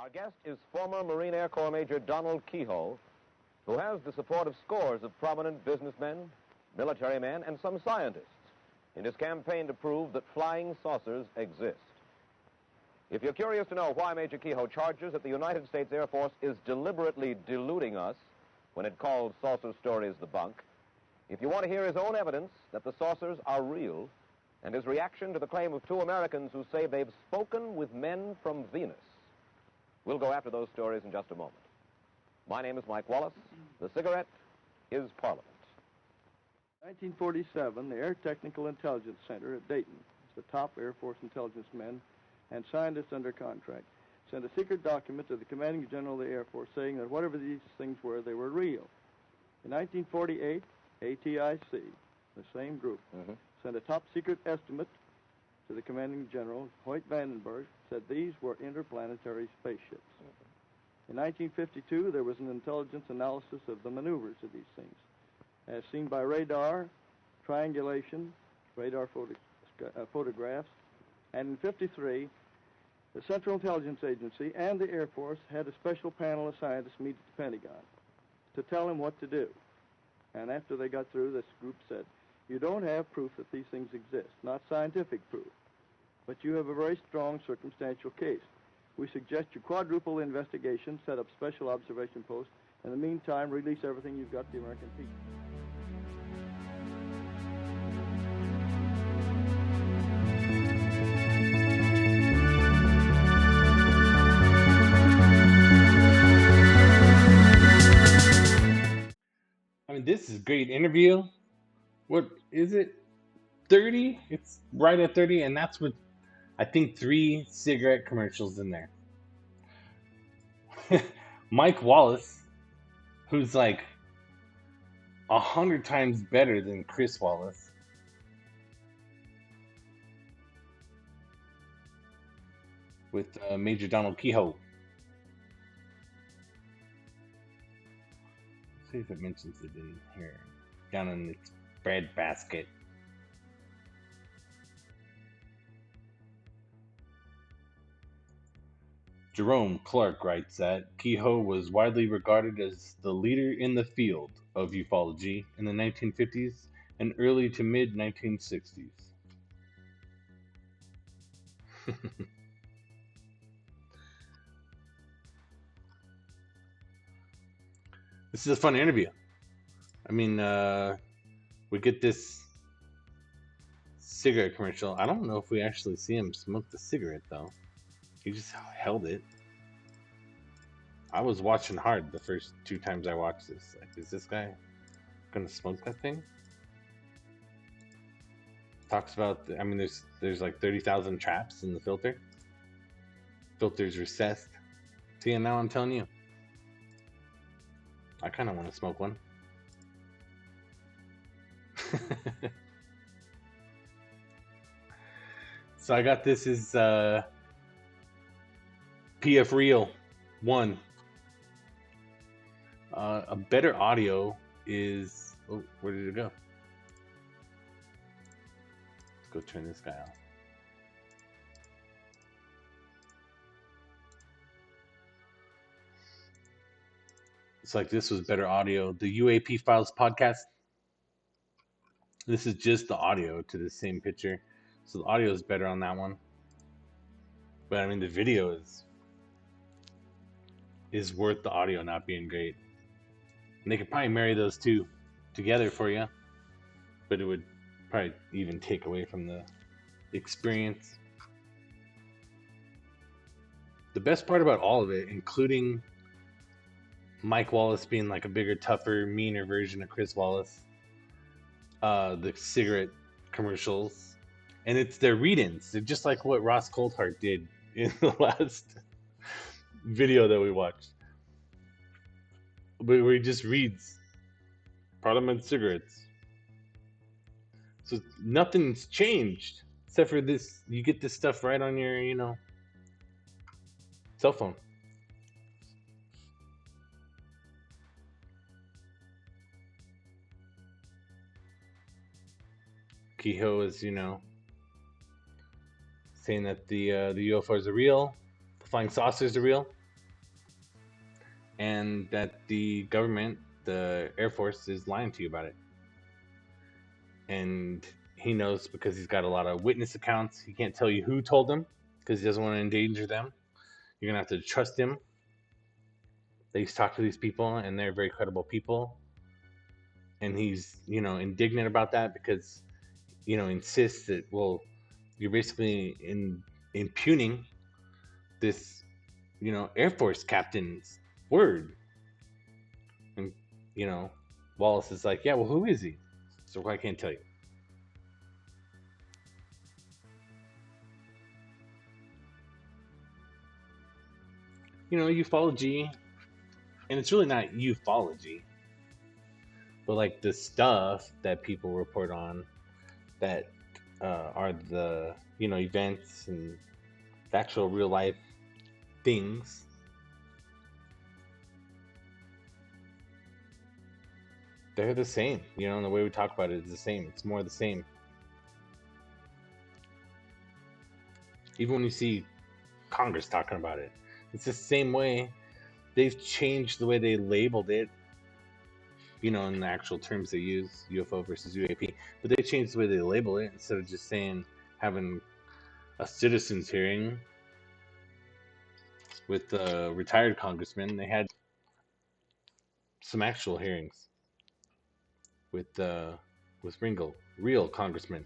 Our guest is former Marine Air Corps Major Donald Keyhoe, who has the support of scores of prominent businessmen, military men, and some scientists in his campaign to prove that flying saucers exist. If you're curious to know why Major Keyhoe charges that the United States Air Force is deliberately deluding us when it calls saucer stories the bunk, if you want to hear his own evidence that the saucers are real, and his reaction to the claim of two Americans who say they've spoken with men from Venus, we'll go after those stories in just a moment. My name is Mike Wallace. The cigarette is Parliament. 1947, the Air Technical Intelligence Center at Dayton, the top Air Force intelligence men and scientists under contract, sent a secret document to the commanding general of the Air Force saying that whatever these things were, they were real. In 1948, ATIC, the same group, sent a top-secret estimate to the commanding general, Hoyt Vandenberg, said these were interplanetary spaceships. In 1952, there was an intelligence analysis of the maneuvers of these things, as seen by radar, triangulation, radar photographs, and in 1953, the Central Intelligence Agency and the Air Force had a special panel of scientists meet at the Pentagon to tell them what to do. And after they got through, this group said, you don't have proof that these things exist, not scientific proof, but you have a very strong circumstantial case. We suggest you quadruple the investigation, set up special observation posts, in the meantime, release everything you've got to the American people. I mean, this is a great interview. What is it? 30? It's right at 30, and that's with, I think, 3 cigarette commercials in there. Mike Wallace, who's like 100 times better than Chris Wallace. With Major Donald Keyhoe. See if it mentions it in here, down in the bread basket. Jerome Clark writes that Keyhoe was widely regarded as the leader in the field of ufology in the 1950s and early to mid 1960s. This is a fun interview. I mean, we get this cigarette commercial. I don't know if we actually see him smoke the cigarette, though. He just held it. I was watching hard the first 2 times I watched this. Like, is this guy gonna smoke that thing? Talks about, I mean, there's like 30,000 traps in the filter. Filter's recessed. See, and now I'm telling you. I kind of want to smoke one. So I got this is PF Real 1. A better audio is... Oh, where did it go? Let's go turn this guy off. It's like this was better audio. The UAP Files Podcast. This is just the audio to the same picture. So the audio is better on that one. But I mean, the video is worth the audio not being great. And they could probably marry those two together for you. But it would probably even take away from the experience. The best part about all of it, including Mike Wallace being like a bigger, tougher, meaner version of Chris Wallace. The cigarette commercials. And it's their read-ins. They're just like what Ross Coulthart did in the last video that we watched. But where he just reads Parliament cigarettes. So nothing's changed. Except for this, you get this stuff right on your, cell phone. Keyhoe is, saying that the UFOs are real, the flying saucers are real. and that the government, the Air Force, is lying to you about it. And he knows because he's got a lot of witness accounts. He can't tell you who told him because he doesn't want to endanger them. You're going to have to trust him. That he's talked to these people and they're very credible people. And he's, indignant about that because, insists that, well, you're basically impugning this, Air Force captain's word. And, Wallace is like, yeah, well, who is he? So I can't tell you. Ufology, and it's really not ufology, but like the stuff that people report on that are the, events and the actual real life things. They're the same, and the way we talk about it is the same. It's more the same. Even when you see Congress talking about it, it's the same way. They've changed the way they labeled it, in the actual terms they use, UFO versus UAP. But they changed the way they label it. Instead of just having a citizens hearing with the retired congressman, they had some actual hearings with real congressmen